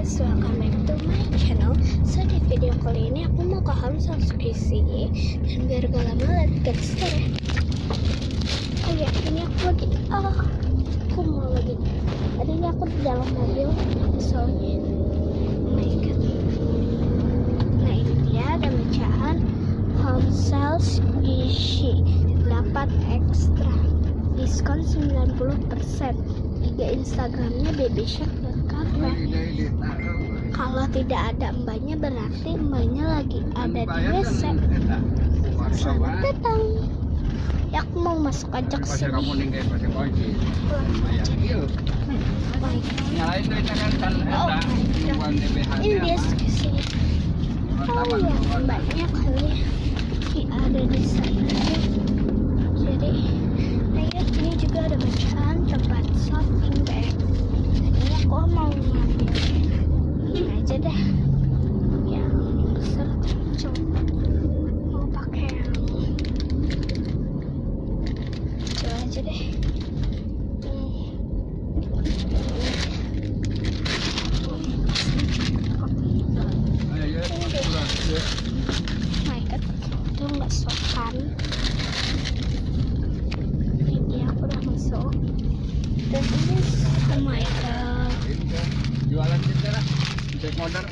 guys, welcome back to my channel. So di video kali ini aku mau ke Hamsal skripsi. Dan biar gak lama, let's get started. Oh ya, ini aku lagi tadi ini aku di dalam mobil soalnya. Oh my god. Nah ini dia ada bacaan Hamsal skripsi 8 ekstra diskon 90%. Juga Instagramnya babyshark.cafe. Kalau tidak ada mbaknya berarti mbaknya lagi ada di WC. Selamat datang. Ya aku mau masuk aja ke sini. Ini dia sini. Oh ya mbaknya kali ada di sana. Jadi ini juga ada bacaan tempat shopping guys. Jadi aku mau ngambil ini aja deh yang sercung, mau pakai yang kecil aja deh. My god, itu nggak sopan. Dan ini oh my god, jualan kita lah cek modal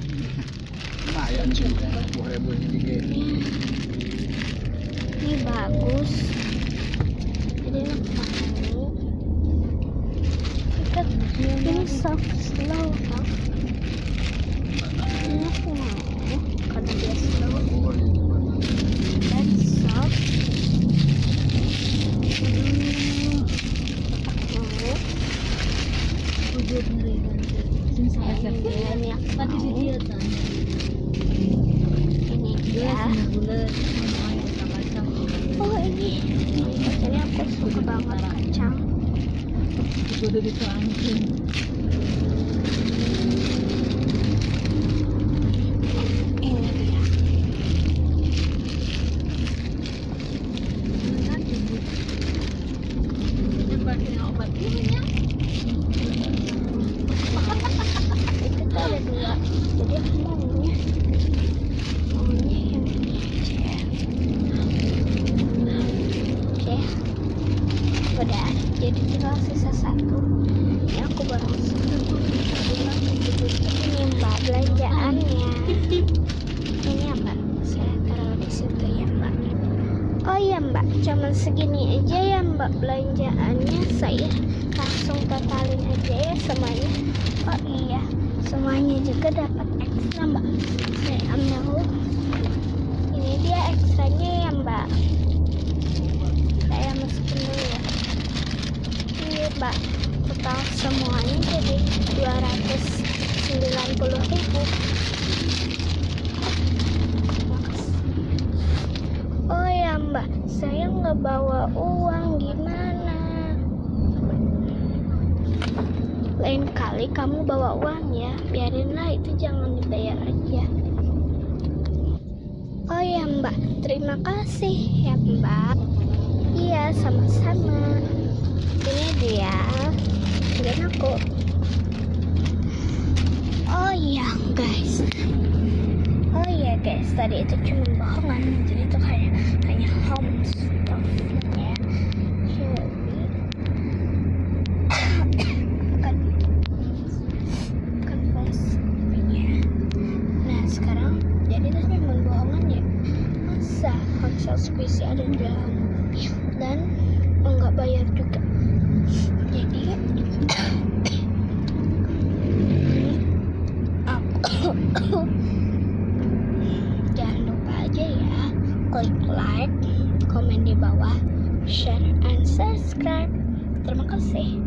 lumayan juga ribu sedikit. Ini bagus, jadi aku mau ini soft slow kan, ini aku mau karena dia slow dan soft. Ini dia. Oh ini jadi aku suka banget kacang. Udah dituangin. Ini dia. Ini pakai obat ini ya. Ada dua, jadi aku maunya yang ini aja. Oke, udah jadi tinggal sisa satu. Ini aku baru ini mbak belanjaannya. Ini apa? Saya taruh di situ ya mbak. Oh ya mbak, cuman segini aja ya mbak belanjaannya. Saya langsung totalin aja ya semuanya. Oh iya, semuanya juga dapat ekstra mbak. Saya ambil ini dia ekstranya ya mbak. Saya masukin dulu ya. Ini mbak, total semuanya jadi 290.000. Oh ya mbak, saya nggak bawa uang, gimana? Lain kali kamu bawa uang ya, biarinlah itu, jangan dibayar aja. Oh ya mbak, terima kasih ya mbak. Iya sama-sama. Ini dia dan aku. Oh iya guys, tadi itu cuma bohongan, jadi itu hanya home stuff ya. Hamsal skripsi ada di dalam dan enggak bayar juga, jadi jangan lupa aja ya klik like, komen di bawah, share and subscribe. Terima kasih.